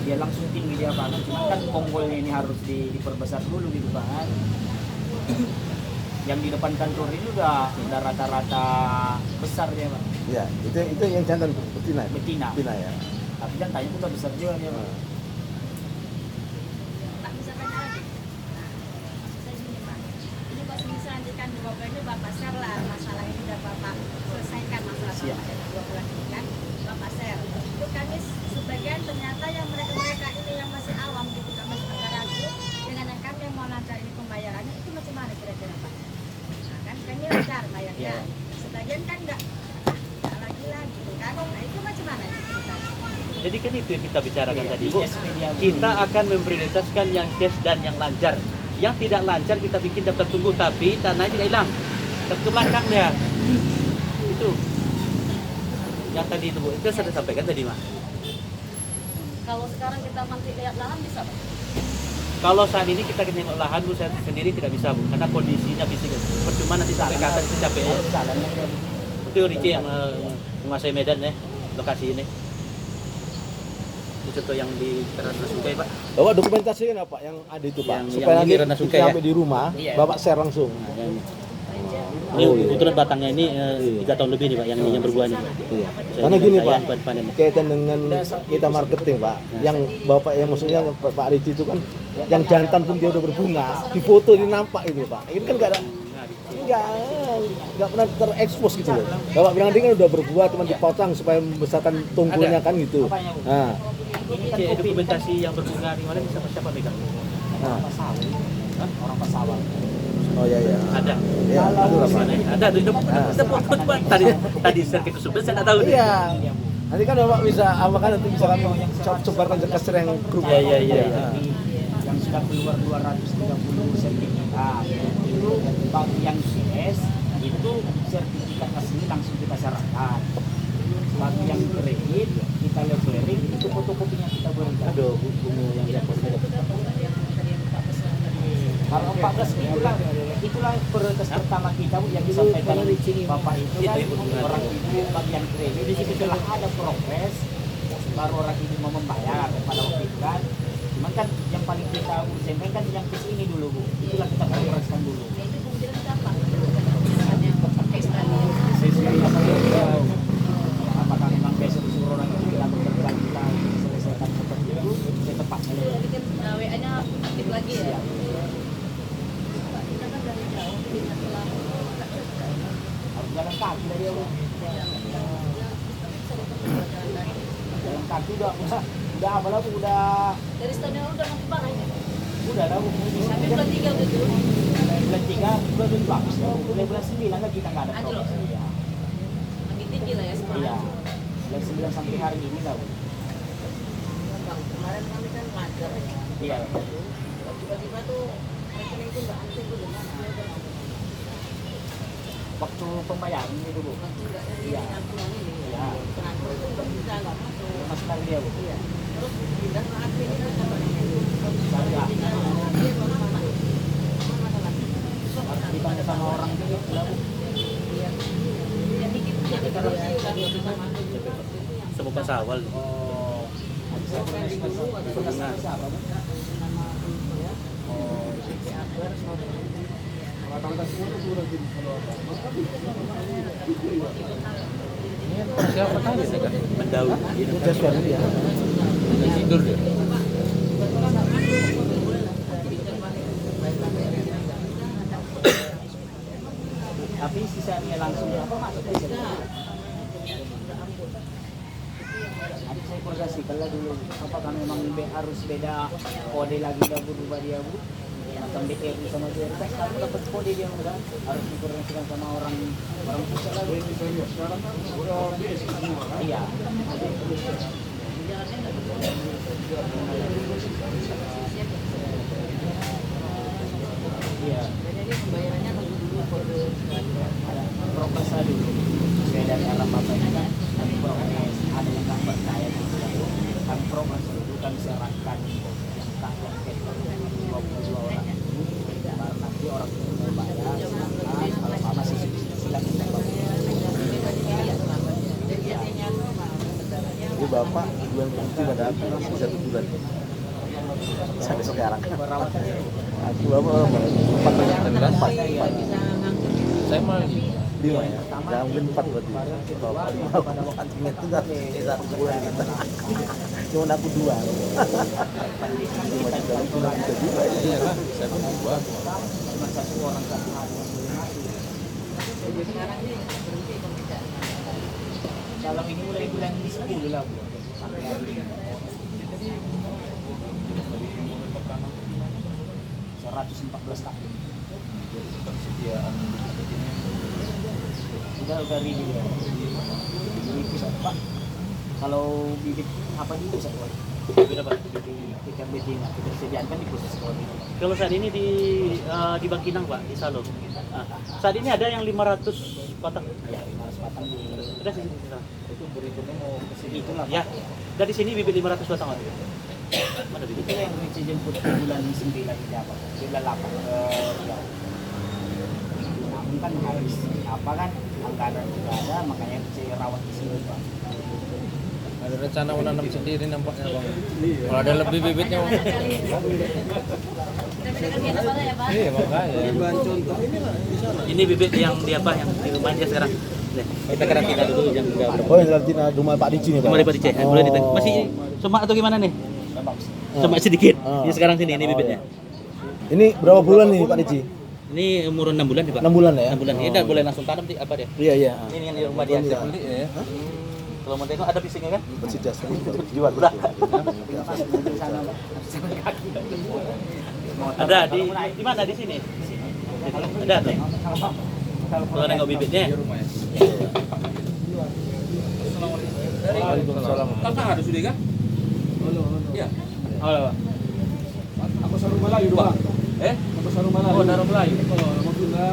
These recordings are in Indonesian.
dia langsung tinggi dia kan, cuma kan ponggolnya ini harus diperbesar dulu gitu kan. Yang di depan kantor ini udah rata-rata besar dia Pak. Iya, itu yang jantan betina. Betina. Betina ya. Tapi jantannya udah besar juga dia Pak. Pak bisa tanya lagi. Maksud saya gini Pak, ini Pak misalnya kan Bapak ini Bapak share lah masalah ini udah Bapak selesaikan masalah Siap. Bapak 2 bulan ini kan Bapak share. Itu kami sebagian ternyata yang mereka ini yang masih awam gitu kan masih agak ragu dengan yang kami yang mau lancar ini pembayarannya itu macam mana kira-kira Pak? Nah kan kami lancar bayarnya. Iya. Sebagian kan enggak lagi gitu kan. Nah itu macam mana itu ceritanya? Jadi kan itu yang kita bicarakan Iya, tadi di Bu. Expedia dulu. Kita akan memprioritaskan yang cash dan yang lancar. Yang tidak lancar kita bikin daftar tunggu tapi tanahnya tidak hilang. Ke belakang dia. Itu. Yang tadi itu Bu, itu sudah sampaikan tadi Mas. Kalau sekarang kita masih lihat lahan bisa Pak? Kalau saat ini kita nengok lahan Bu, saya sendiri tidak bisa Bu, karena kondisinya fisik. Percuma nanti sampai ke atas itu capek ya. Jalannya dia Itu Ricci yang menguasai Medan ya, lokasi ini. Itu contoh yang di Ratna Sungai Pak. Bapak dokumentasikan apa yang ada itu Pak? Yang Supaya ini nanti Ratna Sungai sampai ya? di rumah, Iya. Bapak share langsung. Nah, yang Oh, ini iya. kebetulan batangnya ini 3 tahun lebih nih Pak, yang berbuah nih. Iya. Saya Karena gini saya Pak, panen. kaitan dengan kita marketing Pak, yang Bapak yang maksudnya Pak Ricci itu kan, yang jantan pun dia udah berbunga, di foto ini nampak itu Pak. Ini kan nggak pernah terekspos gitu loh. Bapak bilang tadi kan udah berbuah, cuma dipotong supaya membesarkan tungkulnya kan gitu. Apanya, Bu? Nah, ini kan Cek kopi dokumentasi yang berbunga di mana bisa siapa megang? nah, Pasawan. Orang Pasawan. oh ya ya. Ada. Ya, itu lah Pak. Ada tuh kita foto Pak. Tadi share ke Subes saya nggak tahu nih. Iya. Nanti kan Bapak bisa apa kan nanti bisa kami sebarkan ke share yang grup. Iya. Nah. Yang sudah keluar 230 sertifikat itu bagi yang CS itu sertifikat asli langsung kita syaratkan. Bagi yang kredit kita leveling itu fotokopinya kita berikan. Aduh, buku yang dia foto. Kalau 14 itulah prioritas pertama kita Bu, yang disampaikan Bapak itu kan orang itu bagian kredit di situ telah ada progres baru orang itu mau membayar pada waktu itu kan. Cuman kan yang paling kita urgenkan kan yang ke sini dulu Bu. Itulah kita progreskan dulu. Itu kemudian apa? Misalnya ekstra Sesuai apa yang kita apakah memang besok disuruh orang itu kita bekerja kita selesaikan seperti itu secepatnya. bikin WA-nya aktif lagi ya. Kita kan dari jauh bisa pulang. Harus jalan kaki dari Bu. Jalan kaki udah apa lah Bu, udah Dari setahun yang lalu udah mampu banget ya. udah lah Bu. Sampai bulan 3 udah turun. Bulan 3 udah bagus ya Bu. Mulai bulan 9 kan kita nggak ada Anjlok. progres. Iya. Makin tinggi lah ya Iya. semangat. Bulan 9 sampai hari ini lah Bu. Kemarin kami kan ngajar ya. Iya. Tiba-tiba tuh rekening itu nggak aktif tuh gimana? Waktu pembayaran itu Bu. Waktu nggak dari Iya. pengampunan ini. Iya. Pengampun itu nggak bisa nggak masuk. Masuk lagi dia Bu. Iya. Terus pindah ke admin itu sama Saya pindah ke admin mana mana? Mana masalahnya? harus ditanya sama orang juga Bu. Iya. Ya dikit jadi korupsi kan bisa masuk. Sama Pak Sawal. Oh. Saya pernah siapa Bu? Oh. Siapa tadi sih kan? Mendaun. Udah suara ya. Tidur dia. Tapi sisanya langsung apa masuk ke sini? Nanti saya koordinasikan lah dulu. Apakah memang harus beda kode lagi dah Bu berubah dia Bu? Macam BRI sama BRI kan sekarang dapat kode dia udah harus dikoordinasikan sama orang pusat lah. Iya. Iya. Jadi pembayarannya nunggu dulu kode Ada proposal dulu sesuai dari arah bapak ini kan nanti progres ada yang nggak percaya kan progres dulu kami serahkan yang tak konkret 22 orang baru nanti orang itu mau bayar kalau Pak masih silakan kita Jadi Bapak bulan putih pada aku 1 bulan sampai sekarang. Aku apa 4 Saya mah 5 ya, jangan mungkin 4 berarti. Kalau 5 aku anjingnya itu nggak 1 bulan kita. Cuma aku 2. Cuma dalam bulan bisa juga. iya lah, saya pun dua. Cuma satu orang satu kalau ini mulai bulan 10 lah Bu. Sampai hari ini 114 tahun udah ribu ya. Ribu satu Pak. Kalau bibit apa dulu satu Pak? Bibit apa? Ikan betina kita sediakan di khusus sekolah ini. Kalau saat ini di Bangkinang Pak, di Salo. Saat ini ada yang 500 patang. Ya 500 patang di Ada sih di sana. itu berikutnya mau ke sini itu lah. Ya, dari sini bibit 500 batang Pak. Mana bibit? Itu yang saya jemput di bulan 9 ini apa? Di bulan 8 ke Riau. Namun kan habis apa kan anggaran juga ada, makanya saya rawat di sini Pak. Ada rencana menanam sendiri nampaknya bang. Kalau ada lebih bibitnya bang. Iya makanya. Ini bibit yang di apa yang di rumah dia sekarang. Nih, kita karantina dulu yang enggak berapa. Oh, karantina rumah Pak Diji nih, Pak. Cuma di Pak Dicek, boleh ditanya. Masih semak atau gimana nih? Semak sedikit. Ini sekarang sini ini bibitnya. Ini berapa bulan nih Pak Diji? Ini umur 6 bulan nih Pak. 6 bulan ya? 6 bulan. Ini enggak boleh langsung tanam apa dia? Iya, iya. Ini yang di rumah dia. Iya. Beli ya. Kalau mau tengok ada pisingnya kan? Bersih jas. Jual udah. Ada di mana di sini? Ada tuh. Kalau nengok bibitnya. Waalaikumsalam. Kakak ada sudah kan? Iya. Halo. Ako sa Rumalayo doon. Ako sa Rumalayo. Oh, Darum Melayu. Oo, maganda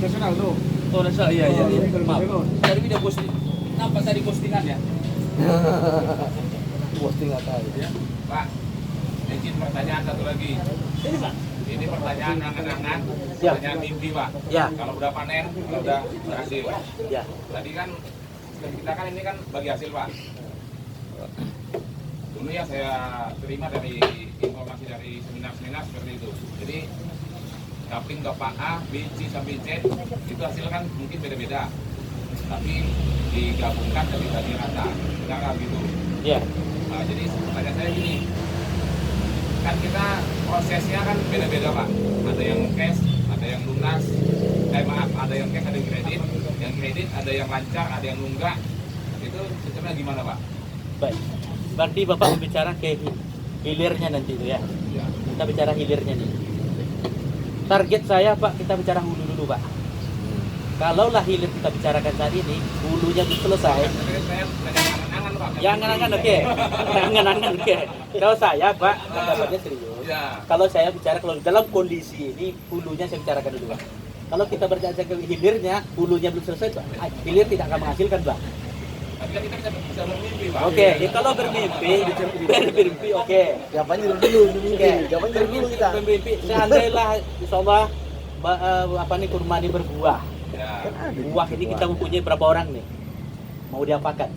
national do. Oh, nasa iya iya. iya. Maaf. Maaf. Tadi video posting. Nampak tadi postingan ya? Posting apa ya? Pak, izin pertanyaan satu lagi. Ini Pak. Ini pertanyaan angan-angan, Ya. pertanyaan mimpi Pak. Ya. Kalau udah panen, kalau udah berhasil. Ya. Tadi kan kita kan ini kan bagi hasil Pak. Dulu ya saya terima dari informasi dari seminar-seminar seperti itu. Jadi kapling bapak A, B, C sampai Z itu hasil kan mungkin beda-beda. Tapi digabungkan dan dibagi rata. Benar nggak gitu? Ya. Nah, jadi pertanyaan saya gini, kan kita prosesnya kan beda-beda Pak. Ada yang cash, ada yang lunas, maaf, ada yang cash, ada yang kredit ada yang lancar, ada yang nunggak. Itu sistemnya gimana Pak? Baik. Berarti Bapak berbicara ke hilirnya nanti itu ya. Ya. Kita bicara hilirnya nih. Target saya Pak, kita bicara hulu dulu Pak. Kalaulah hilir kita bicarakan saat ini, hulunya belum selesai. Saya tanya angan-angan Pak. Ya angan-angan oke. Angan-angan oke. Kalau saya Pak, pendapatnya serius. Ya. Kalau saya bicara kalau dalam kondisi ini hulunya saya bicarakan dulu Pak. Kalau kita berbicara ke hilirnya, hulunya belum selesai Pak. Hilir tidak akan menghasilkan Pak. Tapi kan kita bisa bermimpi Pak. Oke, ya kalau bermimpi oke. Jawabannya dulu, Oke, jawabannya dulu kita. bermimpi. Seandainya insyaallah apa nih kurma ini berbuah. Ya. Buah ini kita mempunyai berapa orang nih? Mau diapakan?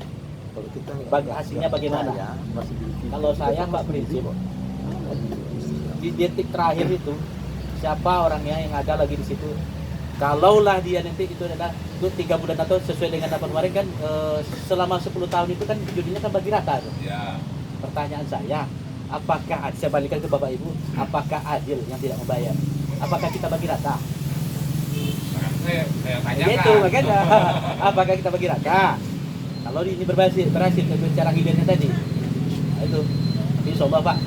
Kalau kita Hasilnya bagaimana? Ya, masih di- Kalau saya Pak prinsip di detik terakhir itu siapa orangnya yang ada lagi di situ? Kalaulah dia nanti itu adalah itu 3 bulan atau sesuai dengan apa kemarin kan selama 10 tahun itu kan judinya kan bagi rata tuh. Ya. Pertanyaan saya, apakah saya balikkan ke Bapak Ibu, apakah adil yang tidak membayar? Apakah kita bagi rata? Makanya saya tanyakan. Itu makanya apakah kita bagi rata? Kalau ini berhasil cara hilirnya tadi, nah, itu insya Allah Pak,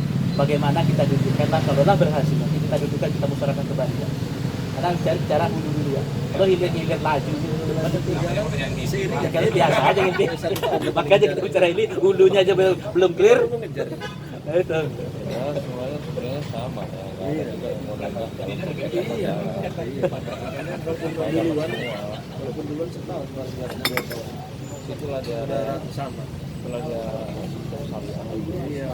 bagaimana kita dudukkanlah kalaulah berhasil nanti kita dudukkan kita musyawarahkan kembali ya. Karena bicara hulu dulu ya. Kalau hilir laju Namanya pertanyaan mimpi Pak. ya kali biasa aja gitu. Makanya kita bicara ini hulunya aja belum clear. Nah, itu. Ya semuanya sebenarnya sama ya. Nggak ada juga yang mau nambah. Iya. Walaupun duluan setahun masih nggak biasa. Situlah dia ada sama. Itulah dia sama. Iya.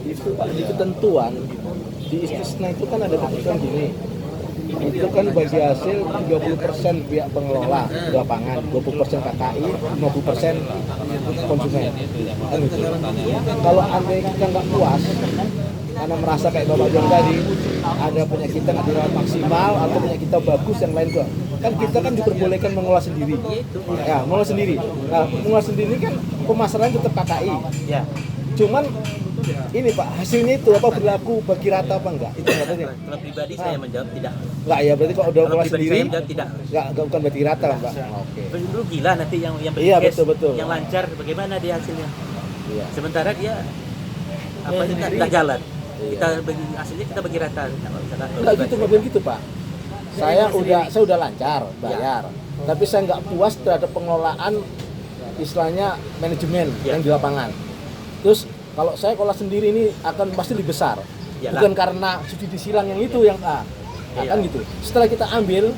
itu Pak, itu tentuan di istisna itu kan ada ketentuan gini. Itu kan bagi hasil 30% pihak pengelola di lapangan, 20% KKI, 50% konsumen. Kan gitu. Kalau andai kita nggak puas karena merasa kayak Bapak John tadi ada punya kita nggak dirawat maksimal atau punya kita bagus yang lain juga, kan kita kan diperbolehkan mengelola sendiri. Ya, mengelola sendiri. Nah, mengelola sendiri kan pemasaran tetap KKI. Ya. Cuman ini Pak, hasilnya itu apa berlaku bagi rata apa enggak? Itu nggak tahu. Kalau pribadi saya menjawab tidak. Enggak ya, berarti kalau udah Kalau mengelola pribadi sendiri saya menjawab tidak. enggak bukan bagi rata kan Pak? Oke. Rugilah nanti yang Iya, berkes, betul. yang lancar bagaimana dia hasilnya. Iya. Sementara dia apa itu tidak jalan. Kita bagi hasilnya kita bagi rata. Enggak gitu, nggak begitu Pak. Saya udah lancar bayar, tapi saya nggak puas terhadap pengelolaan istilahnya manajemen yang di lapangan. Terus kalau saya kelola sendiri ini akan pasti lebih besar. Iyalah. Bukan karena subsidi silang yang itu yang kan gitu. Setelah kita ambil,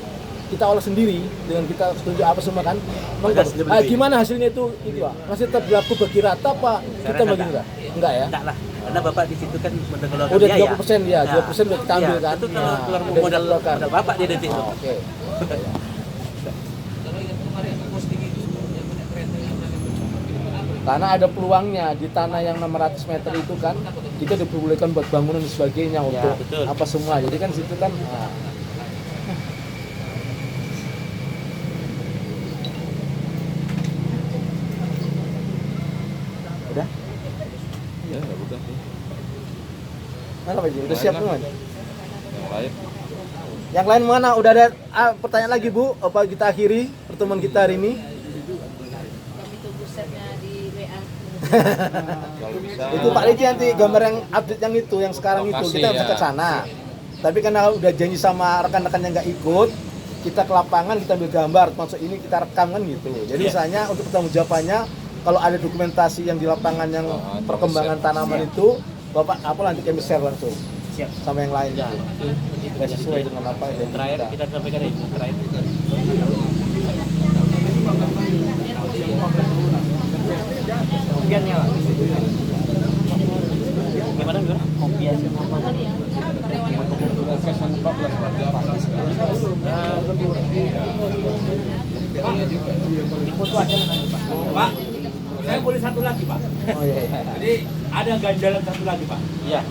kita olah sendiri dengan kita setuju apa semua kan. Hasilnya lebih. Gimana hasilnya itu Pak? Masih tetap berlaku bagi rata apa kita bagi enggak? Enggak ya? Enggak lah. Karena Bapak di situ kan mengelola Udah biaya. 30% ya, 20% udah kita ambil kan. Itu kalau Nah, keluar udah modal dikeluarkan. Bapak dia nanti itu. Oke. Karena ada peluangnya di tanah yang 600 meter itu kan kita diperbolehkan buat bangunan dan sebagainya untuk betul. apa semua. Jadi kan situ kan udah? Ya, enggak udah sih. Mana Pak Ji? Udah siap teman? Yang lain. Yang lain mana? Udah ada pertanyaan lagi Bu? Apa kita akhiri pertemuan kita hari ini? Kami tunggu setnya di WA. Kalau bisa. Itu Pak Riki nanti gambar yang update yang itu, yang sekarang itu Lokasi, kita bisa ya. ke sana. Tapi karena udah janji sama rekan-rekan yang nggak ikut, kita ke lapangan kita ambil gambar, termasuk ini kita rekam kan gitu. Jadi misalnya untuk pertanggung jawabannya, kalau ada dokumentasi yang di lapangan yang perkembangan tanaman itu, Bapak apa nanti kami share langsung Siap. sama yang lain. Tidak sesuai dengan apa yang Terakhir kita sampaikan ini. Terakhir. Kopiannya Pak. Gimana? Kopian. Di foto aja nanti Pak. Pak, saya boleh satu lagi Pak. Oh iya. Jadi ada ganjalan satu lagi Pak. Iya.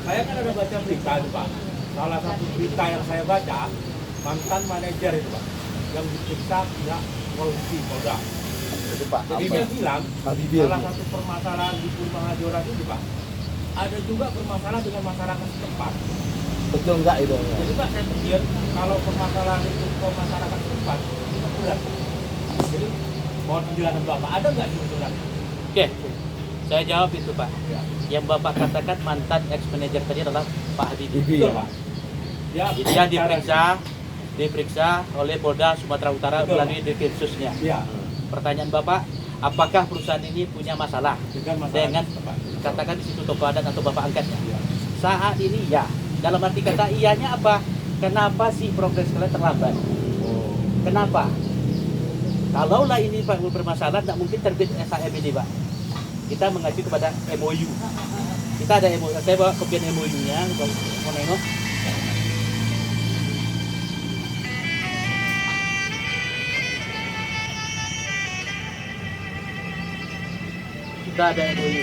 Saya kan ada baca berita itu Pak. Salah satu berita yang saya baca, mantan manajer itu Pak, yang diperiksa pihak polisi Polda. Itu Pak. Jadi Apa? dia bilang Pak Bibir. salah satu permasalahan di Purmangajoran itu Pak, ada juga permasalahan dengan masyarakat setempat. Betul enggak itu? Jadi Pak saya pikir kalau permasalahan itu ke masyarakat setempat itu berat. Jadi mohon penjelasan Bapak, ada nggak sebetulnya? Oke. Saya jawab itu Pak. Yang Bapak katakan mantan ex-manajer tadi adalah Pak Habibie. Iya. Pak. Dia Dia diperiksa oleh Polda Sumatera Utara Betul, melalui Dirkrimsusnya. Iya. Pertanyaan Bapak, apakah perusahaan ini punya masalah Dengan masalah dengan setempat. katakan di situ toko adat atau Bapak angkatnya? Iya. Saat ini ya. Dalam arti kata iyanya apa? Kenapa sih progres kalian terlambat? Kenapa? Kalaulah ini Pak bermasalah, tidak mungkin terbit SAM ini Pak. Kita mengacu kepada MOU. Kita ada MOU. Saya bawa kopian MOU-nya, mau nengok. Kita ada MOU.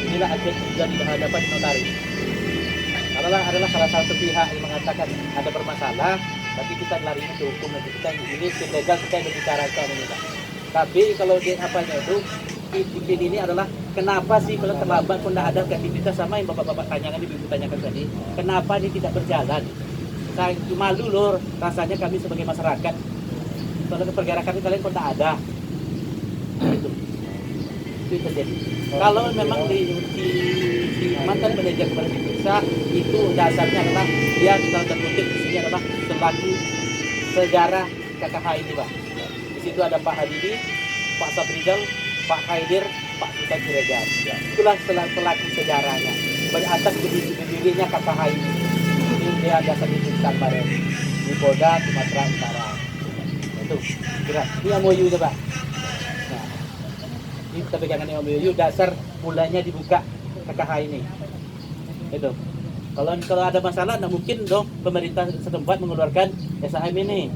Inilah akhir terjadi di hadapan notaris. Kalaulah adalah salah satu pihak yang mengatakan ada bermasalah, tapi kita larinya ke hukum nanti kita ini legal kita yang berbicara soal ini Pak. Tapi kalau dia apanya itu ipin ini adalah kenapa sih kalau terlambat pun tidak ada kreativitas sama yang bapak-bapak tanyakan, ibu tanyakan tadi, kenapa ini tidak berjalan? Saya malu loh rasanya kami sebagai masyarakat. Kalau pergerakan kalian pun tidak ada. Itu terjadi. Kalau memang di mantan manajer kemarin diperiksa, itu dasarnya adalah dia dalam tanda kutip di sini adalah selaku sejarah KKH ini Pak. Di situ ada Pak Habibie, Pak Sabrizal, Pak Haidir, Pak Sultan Siregar. Itulah selaku sejarahnya. Sebagai atas berdirinya KKH ini. Ini dia dasar diperiksa kemarin di Polda Sumatera Utara. Itu kira. Ini MOU itu Pak. Nah, ini kita pegangkan MOU dasar mulanya dibuka KKH ini. Itu. Kalau ada masalah, nah mungkin dong pemerintah setempat mengeluarkan SHM ini.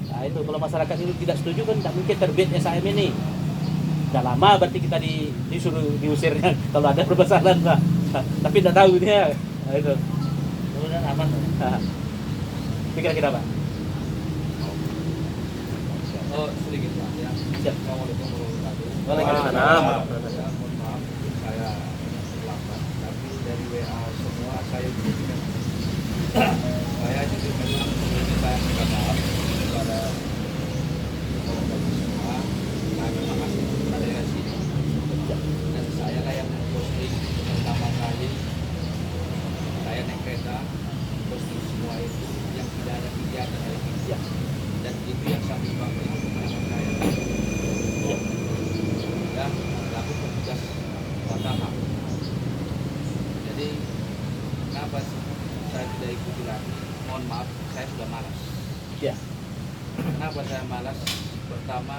Nah itu kalau masyarakat ini tidak setuju kan tidak mungkin terbit SHM ini. Sudah lama berarti kita disuruh diusirnya kalau ada permasalahan Pak. Tapi tidak tahu dia. Nah, itu. Kemudian aman. Pikir kita Pak. Oh, sedikit Pak ya. Siap. Assalamualaikum warahmatullahi wabarakatuh. Waalaikumsalam. Mohon maaf saya terlambat, tapi dari WA semua saya juga saya juga memang sebelumnya saya minta maaf kepada semua. Saya terima kasih kepada yang sini dan saya lah yang posting pertama kali. Saya naik kereta posting semua itu yang tidak ada kegiatan dari kerja dan itu yang sambil bangga itu kemenangan saya dan laku petugas pertama. Jadi kenapa saya tidak ikuti lagi? Mohon maaf, saya sudah malas. Ya. Kenapa saya malas? Pertama,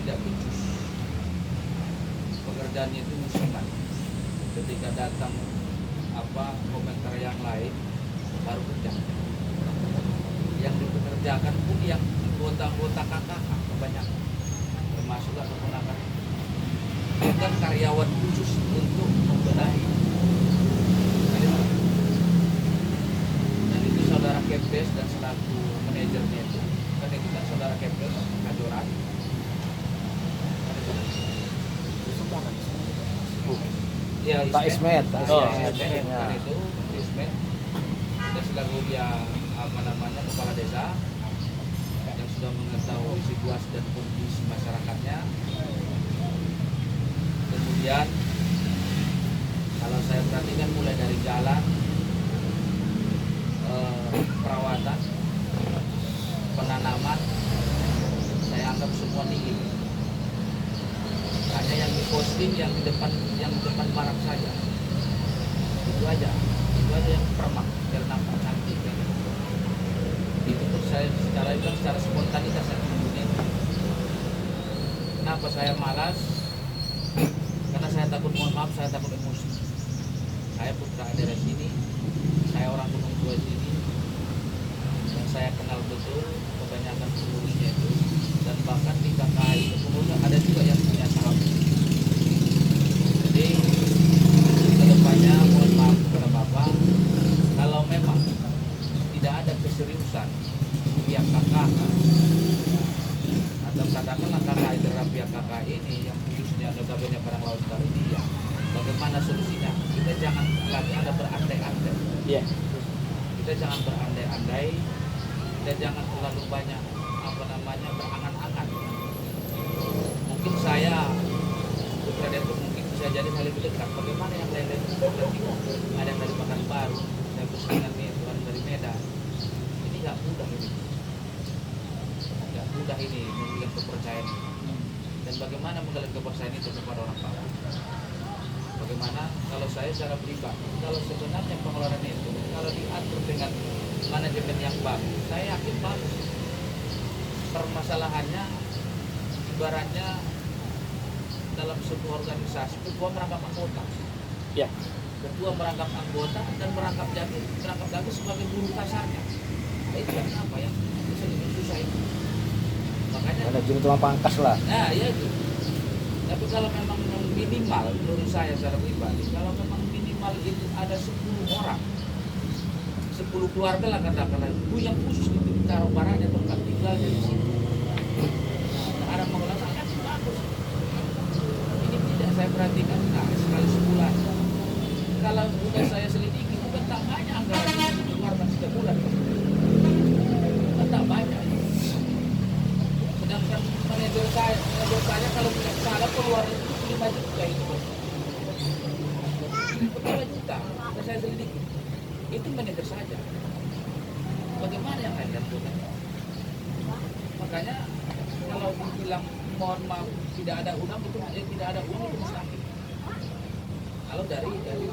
tidak becus. Pekerjaannya itu musiman. Ketika datang komentar yang lain, baru kerja. Yang dipekerjakan pun yang anggota-anggota kakak kebanyakan, termasuklah keponakan. Bukan karyawan khusus untuk membenahi. Dan itu saudara Kepes dan selaku manajernya itu, kan itu kan saudara Kepes Kajoran. Ya, Pak Ismet. Oh, Ismet. Kan itu Ismet. Dan selaku dia kepala desa yang sudah mengetahui situasi dan kondisi masyarakatnya. Kemudian kalau saya perhatikan mulai dari jalan, perawatan, penanaman, saya anggap semua tinggi. Hanya yang diposting yang di depan barang saja. Itu aja yang permak biar nampak cantik. Itu pun saya secara spontanitas saya kemudian. Kenapa saya malas? Karena saya takut, mohon maaf, saya takut emosi. Saya putra daerah sini, saya orang Gunung Tua sini, yang saya kenal betul kebanyakan pengurusnya itu, dan bahkan di KKI itu pengurus ada juga yang punya saham. Jadi kedepannya mohon maaf kepada Bapak, kalau memang tidak ada keseriusan pihak kakak atau katakanlah KKI terhadap pihak kakak ini yang khususnya notabene Padang Laut Utara ini, ya bagaimana solusinya? Kita jangan lagi ada berandai-andai. Iya. Kita jangan berandai-andai. Kita jangan terlalu banyak berangan-angan. Mungkin saya putra Depok mungkin bisa jadi hal lebih dekat. Bagaimana yang lain-lain ada yang dari Pekanbaru, saya pusingan nih orang dari Medan. Ini nggak mudah ini. Nggak mudah ini memberikan kepercayaan. Dan bagaimana menggalang kepercayaan itu kepada orang Papua? Bagaimana kalau saya secara pribadi, kalau sebenarnya pengeluaran itu kalau diatur dengan manajemen yang bagus, saya yakin bagus. Permasalahannya ibaratnya dalam sebuah organisasi, ketua merangkap anggota. Ya. Ketua merangkap anggota dan merangkap lagi sebagai guru kasarnya. Nah, itu yang apa yang lebih susah itu. Makanya Manajemen cuma pangkas lah. nah ya itu. Tapi kalau memang minimal menurut saya secara pribadi, kalau memang minimal itu ada 10 orang, 10 keluarga lah katakanlah, itu yang khusus itu ditaruh barangnya tempat tinggalnya di situ. Nah, ada mengelola sangat bagus. Ini tidak saya perhatikan, nah sekali sebulan. Kalau sudah saya selidiki, bukan tak banyak anggaran yang dikeluarkan setiap bulan. Bukan tak banyak. Sedangkan manajer saya kalau tidak salah keluar itu 5 juta itu. 5 juta, saya selidiki. Itu manajer saja. Bagaimana yang lain lakukan? Makanya kalau dibilang mohon maaf tidak ada uang itu tidak ada uang itu mustahil. Kalau dari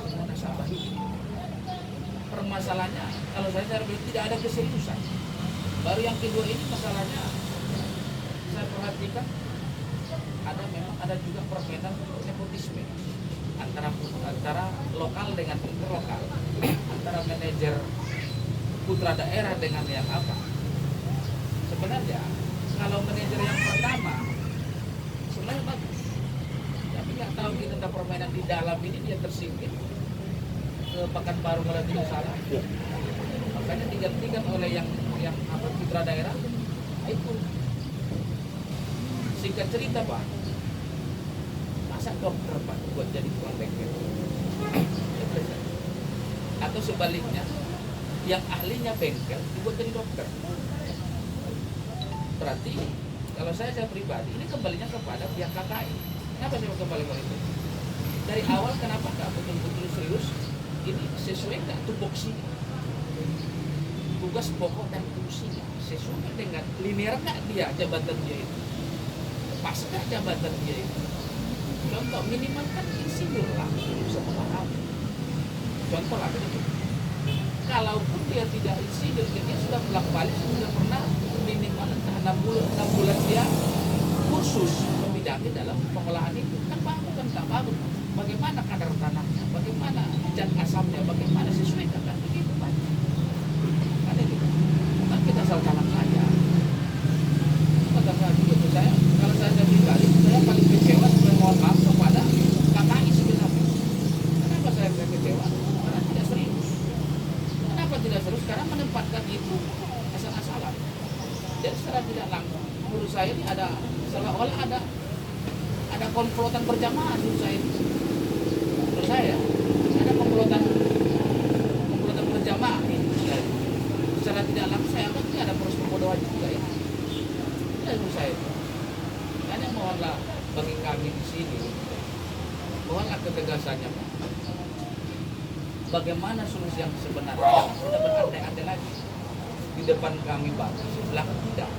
semua nasabah ini permasalahannya kalau saya tidak ada keseriusan. Baru yang kedua ini masalahnya saya perhatikan ada juga permainan nepotisme antara lokal dengan interlokal. antara manajer putra daerah dengan yang apa? Sebenarnya kalau manajer yang pertama sebenarnya bagus, tapi nggak tahu kita tentang permainan di dalam ini dia tersingkir ke Pekanbaru kalau tidak salah. Makanya digantikan oleh yang apa putra daerah itu. Singkat cerita Pak, masa dokter Pak buat jadi tukang bengkel? Atau sebaliknya, yang ahlinya bengkel dibuat jadi dokter. Berarti kalau saya pribadi ini kembalinya kepada pihak KKI. Kenapa saya kembali ke itu? Dari awal kenapa nggak betul-betul serius? Ini sesuai nggak tupoksi? Tugas pokok dan fungsinya sesuai dengan linear nggak dia jabatan dia itu? Pas nggak jabatan dia itu? Contoh minimal kan insinyur lah bisa memahami. Contoh lah begitu. Kalaupun dia tidak insinyur, dia sudah bolak-balik sudah pernah minimal entah 6 bulan dia kursus membidangi dalam pengolahan itu. Kan bagus kan tak bagus. Bagaimana kadar tanahnya, bagaimana zat asamnya, bagaimana sesuaikan kan begitu Pak. Ada gitu. Kan kita salah saja. Maka saya begitu saya kalau saya pribadi saya paling kecewa sebenarnya mohon maaf kepada KKI sebenarnya. Kenapa saya kecewa? Karena tidak serius. Kenapa tidak serius? Karena menempatkan itu asal-asalan. Dan secara tidak langsung menurut saya ini ada seolah-olah ada komplotan berjamaah menurut saya. Menurut saya ada komplotan berjamaah ini. Secara tidak langsung saya anggap ini ada proses pembodohan juga ya. Itu menurut saya. Hanya mohonlah bagi kami di sini, mohonlah ketegasannya Pak. Bagaimana solusi yang sebenarnya? Tidak berandai-andai lagi. Di depan kami bagus, di belakang tidak.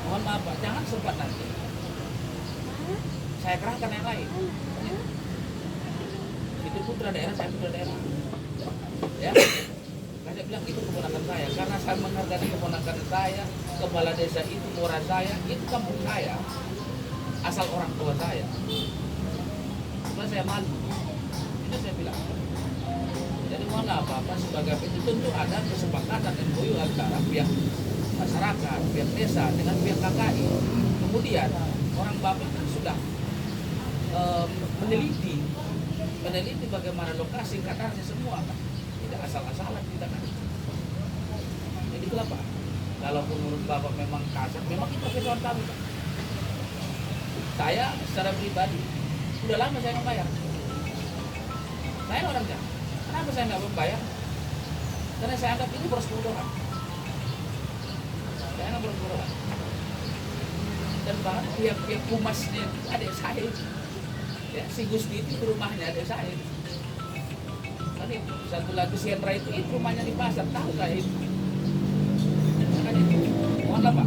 Mohon maaf Pak, jangan sempat nanti saya kerahkan yang lain. Itu putra daerah, saya putra daerah. Ya, saya bilang itu keponakan saya, karena saya menghargai keponakan saya, kepala desa itu murah saya, itu kampung saya, asal orang tua saya. Setelah saya malu, itu saya bilang. Jadi mohon apa-apa sebagai itu tentu ada kesepakatan MOU antara pihak masyarakat, pihak desa dengan pihak KKI. Kemudian orang Bapak kan sudah meneliti bagaimana lokasi kadarnya semua, Pak. Tidak asal-asalan kita kan. Jadi itulah Pak. Kalau menurut Bapak memang kasar, memang itu profesional kami Pak. Saya secara pribadi sudah lama saya membayar. Saya orangnya. Kenapa saya nggak membayar? Karena saya anggap ini boros bodohan. Saya anggap boros bodohan. Dan bahkan pihak humasnya itu adik saya. Ya, si Gusti itu rumahnya adik saya. Kan itu satu lagi si Hendra itu rumahnya di pasar, tahu saya itu. Kan itu. Mohonlah Pak,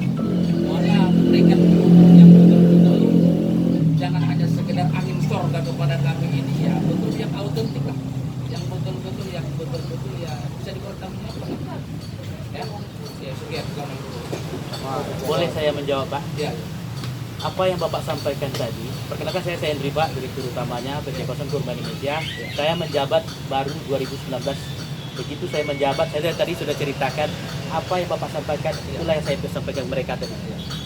mohonlah berikan yang betul-betul. Jangan hanya sekedar angin sorga kepada kami ini ya, betul yang autentik lah. Yang betul-betul ya bisa dipertanggungjawabkan. Ya sekian Assalamualaikum. Boleh saya menjawab Pak? Ya. Apa yang Bapak sampaikan tadi, perkenalkan saya Hendri Pak, Direktur Utamanya PT Kosan Kurban Indonesia. Saya menjabat baru 2019. Begitu saya menjabat, saya tadi sudah ceritakan apa yang Bapak sampaikan, itulah yang saya sampaikan mereka tadi.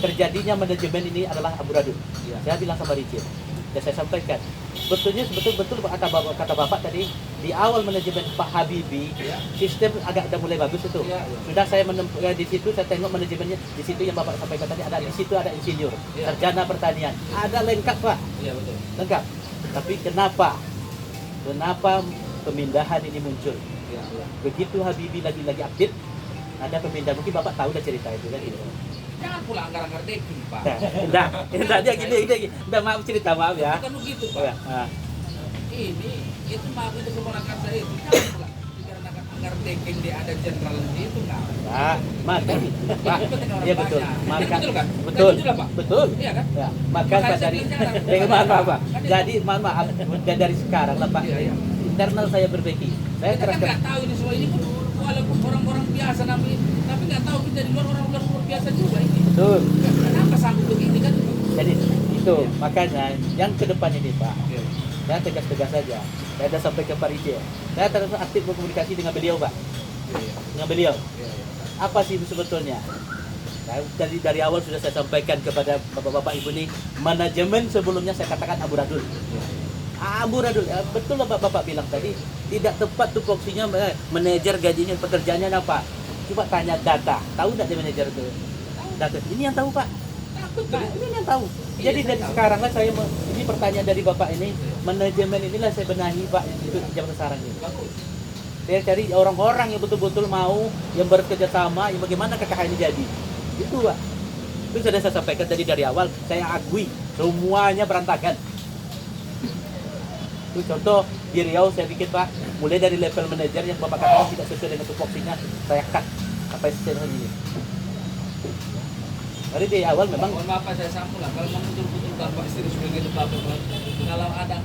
Terjadinya manajemen ini adalah amburadul. Saya bilang sama Richard, dan saya sampaikan, betul-betul kata Bapak tadi, di awal manajemen Pak Habibie, sistem agak udah mulai bagus itu. Sudah saya di situ saya tengok manajemennya, di situ yang Bapak sampaikan tadi ada di situ ada insinyur, sarjana pertanian, ada lengkap Pak. Iya betul. Lengkap. Tapi kenapa pemindahan ini muncul? Begitu Habibie lagi update, ada pemindahan, mungkin Bapak tahu dah cerita itu kan gitu. Jangan pula anggar-anggar deking Pak. Enggak dia gini. Enggak maaf cerita maaf ya. Bukan begitu Pak. Ya. Ini itu maaf itu keponakan saya itu jangan pula dikarenakan anggar deking dia ada jenderal itu enggak. Pak, maka Pak. Iya betul. Maka betul kan? betul. Pak. Betul. Iya kan? Ya, maka Makanya Pak saya dari bilang jangan. dengan maaf. Jadi maaf dari sekarang lah Pak. Iya. Internal saya perbaiki. Saya Kita kan kerahkan. nggak tahu ini semua ini pun walaupun orang-orang biasa tapi nggak tahu kita di luar orang-orang luar biasa juga ini. Betul. Kenapa sanggup begini kan? Jadi itu makanya yang ke depan ini Pak. Iya. Saya tegas-tegas saja. Saya sudah sampai ke Pak Rije. Saya terus aktif berkomunikasi dengan beliau, Pak. Dengan beliau. Apa sih sebetulnya? Nah, dari awal sudah saya sampaikan kepada bapak-bapak ibu nih, manajemen sebelumnya saya katakan amburadul. Amburadul, betul lah bapak bilang tadi, tidak tepat tuh fungsinya manajer gajinya pekerjaannya apa? Coba tanya data, tahu nggak dia manajer itu? Data, ini yang tahu Pak. Betul, ini yang tahu. Jadi dari sekarang lah saya ini pertanyaan dari bapak ini, manajemen inilah saya benahi Pak itu zaman sekarang ini. Saya cari orang-orang yang betul-betul mau, yang bekerja sama, yang bagaimana KKH ini jadi. Itu Pak. Itu sudah saya sampaikan tadi dari awal, saya akui semuanya berantakan. Itu contoh di Riau saya bikin Pak, mulai dari level manajer yang Bapak katakan tidak sesuai dengan tupoksinya, saya cut sampai sekarang ini. Dari di awal memang Mohon maaf Pak, saya sambung lah. Kalau memang betul-betul Bapak serius begitu Bapak, kalau ada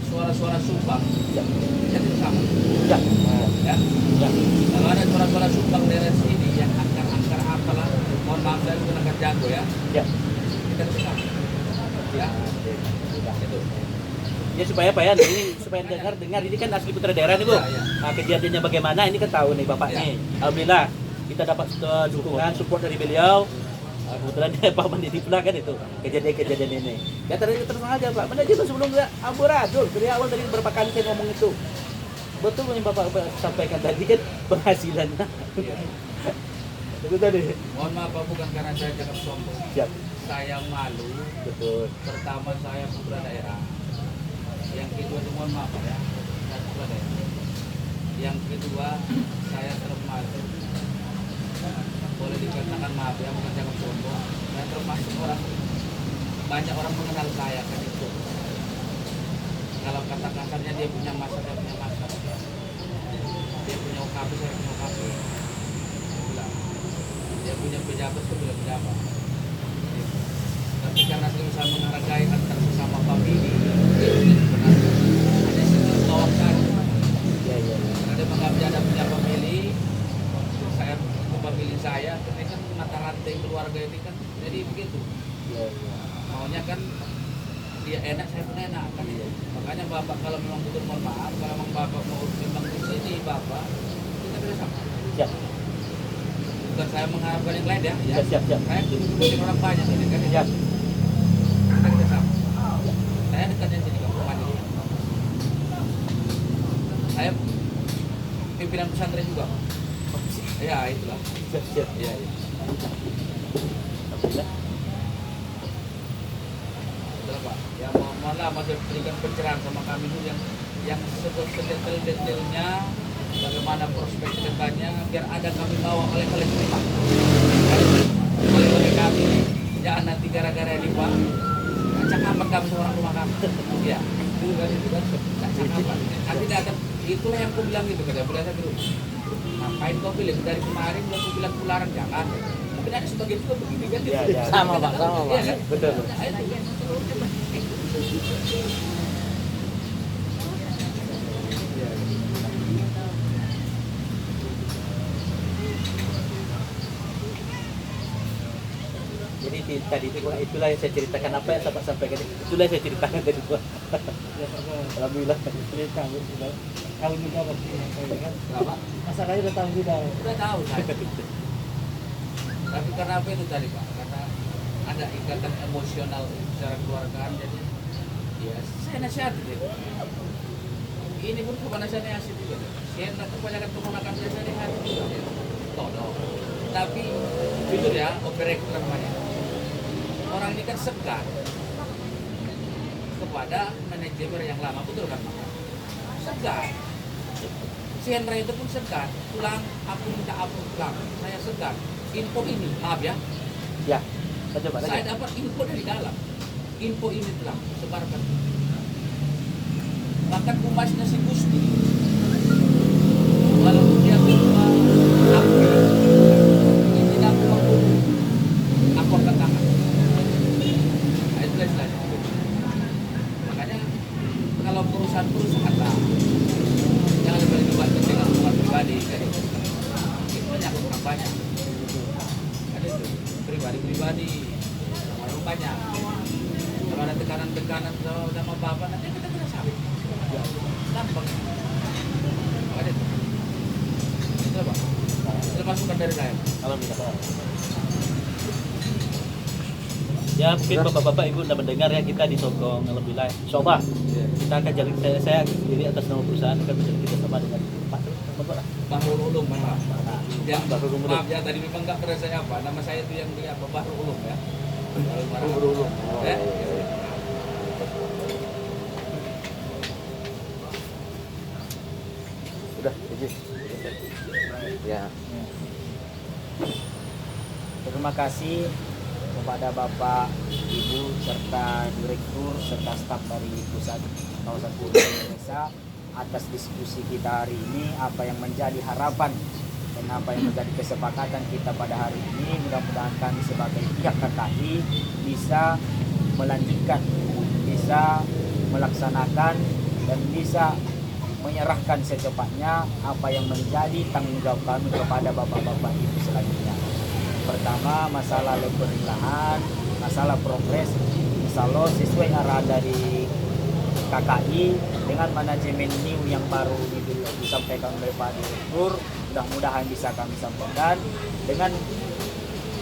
suara-suara sumbang, ya, itu sama. ya, Ya. Kalau ada suara-suara sumbang dari sini yang angkar-angkar apalah, mohon maaf saya menggunakan jago ya. ya. Kita sama. Ya. Itu. Ya supaya Pak ya, ini supaya dengar ini kan asli putra daerah nih Bu. Ya, ya. Nah, kejadiannya bagaimana ini kan tahu nih Bapak Ya. nih. Alhamdulillah kita dapat dukungan support dari beliau. Kebetulan dia Pak Mandi pula kan itu kejadian ini. Ya terus aja Pak. Manajemen sebelum dia amburadul dari awal dari berapa kali saya ngomong itu. Betul yang Bapak sampaikan tadi kan penghasilannya. Itu tadi. Mohon maaf Pak, bukan karena saya cakap sombong. Siap. Saya malu. Betul. Pertama saya putra daerah. Yang kedua itu mohon maaf ya, saya putra daerah. Yang kedua saya termasuk, boleh dikatakan maaf ya, bukan cakap sombong. Saya termasuk orang, banyak orang mengenal saya kan itu. Kalau kata kasarnya dia punya masa, saya punya masa. Dia punya OKP, saya punya OKP. Dia punya pejabat, saya punya pejabat. Tapi karena saya menghargai antar sesama famili, ada sedikit kawasan. Ya, ya, ya. Ada mengabdi ada punya famili, saya itu famili saya, ini kan mata rantai keluarga ini kan, jadi begitu. Ya, ya. Maunya kan dia enak, saya pun enak kan. Makanya bapak kalau memang betul mohon maaf, kalau memang bapak mau memang di sini bapak, kita bisa sama. Siap. Bukan saya mengharapkan yang lain ya, ya. Siap, siap. Saya itu mungkin orang banyak ini kan. Siap. Kita bisa sama. Saya dekatnya jadi kampung ini. Saya pimpinan pesantren juga. Ya itulah. Siap, siap. Iya, iya. Alhamdulillah. Itulah Pak. Ya mohonlah masih berikan pencerahan sama kami itu yang sedetail-detailnya bagaimana prospek ke depannya biar ada kami bawa oleh-oleh terima. Oleh kami. Jangan nanti gara-gara ini Pak. Cakapan kami seorang rumah kami. Iya. Itu kan cakapan. Nanti datang itulah yang aku bilang gitu kata beliau dulu. Ngapain kau pilih dari kemarin aku bilang pularang jangan. Mungkin ada sebagian juga begini kan. Ya, ya. Sama Pak, sama Pak. Iya kan? Betul. Jadi tadi itulah yang saya ceritakan apa yang saya sampaikan. Itulah yang saya ceritakan tadi Pak. Alhamdulillah. Kalau juga waktu ini kan, Apa? masalahnya udah tahu juga. Sudah tahu saya. Tapi karena apa itu tadi Pak? Karena ada ikatan emosional secara keluargaan jadi ya saya nasihati gitu. Ini pun bukan nasihat juga. Saya nak kebanyakan keponakan saya sehari-hari juga. Tolong. Tapi jujur ya, operator namanya. Orang ini kan segan kepada manajemen yang lama, betul kan Pak? Segan. Si Hendra itu pun segan. Pulang, aku minta ampun pulang. Saya segan. Info ini, maaf ya. Ya. Coba Saya tanya. dapat info dari dalam. Info ini pulang, sebarkan. Bahkan humasnya si Gusti. Walaupun dia ketua API, ini tidak mampu. Aku akan tangan. Nah, itu istilahnya. Makanya kalau perusahaan lah, jangan dibantu dengan hubungan pribadi. Kan? Itu banyak orang banyak. Ada itu pribadi-pribadi orang banyak. Kalau ada tekanan-tekanan sama bapak nanti kita kena sawit. Gampang. Ada. Itu Pak. Itu masukan dari saya. Alhamdulillah. Ya mungkin bapak-bapak ibu udah mendengar ya, kita disokong lebih lain. Insyaallah kita akan jalin, saya sendiri atas nama perusahaan akan menjalin kita sama dengan Pak Bahrul Ulum Pak. Yang Bahrul Ulum. maaf ya tadi memang nggak pernah saya apa. Nama saya itu yang dia Bahrul Ulum ya. Bahrul Ulum. Ya. Udah, izin. Ya. Terima kasih kepada Bapak, Ibu, serta Direktur, serta staf dari Pusat Kawasan Kultur Indonesia atas diskusi kita hari ini, apa yang menjadi harapan dan apa yang menjadi kesepakatan kita pada hari ini. Mudah-mudahan kami sebagai pihak KKI bisa melanjutkan, bisa melaksanakan dan bisa menyerahkan secepatnya apa yang menjadi tanggung jawab kami kepada bapak-bapak itu selanjutnya. Pertama, masalah lembaring lahan, masalah progres, insya Allah sesuai arahan dari KKI dengan manajemen new yang baru disampaikan oleh Pak Direktur, mudah-mudahan bisa kami sampaikan. Dengan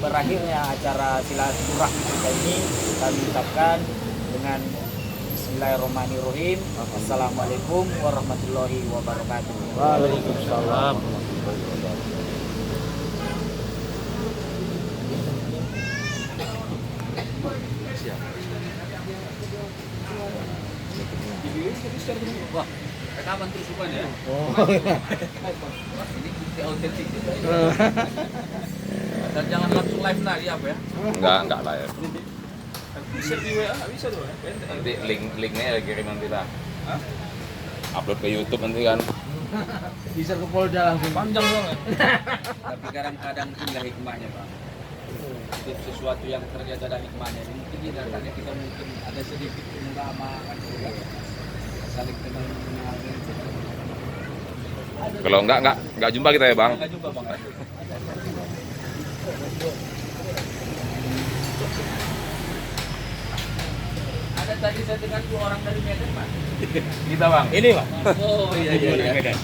berakhirnya acara silaturahmi kita ini, kami ucapkan dengan Bismillahirrahmanirrahim. Assalamualaikum warahmatullahi wabarakatuh. Waalaikumsalam. Wah, rekaman terus rupanya ya. Oh. Ini bukti autentik. Dan jangan langsung live lagi apa ya? Enggak lah ya. Bisa di WA, bisa tuh. Nanti linknya ya kirim nanti lah. Upload ke YouTube nanti kan. Bisa ke Polda langsung. Panjang banget. Tapi kadang-kadang inilah hikmahnya Pak. Setiap sesuatu yang ternyata ada hikmahnya. Mungkin ini datangnya kita mungkin ada sedikit pengalaman juga. Saling kenal mengenal. Kalau enggak jumpa kita ya, Bang. Enggak jumpa Bang. Ada tadi saya dengar 2 orang dari Medan Pak. Kita, Bang. Ini, Pak. Oh iya. Medan.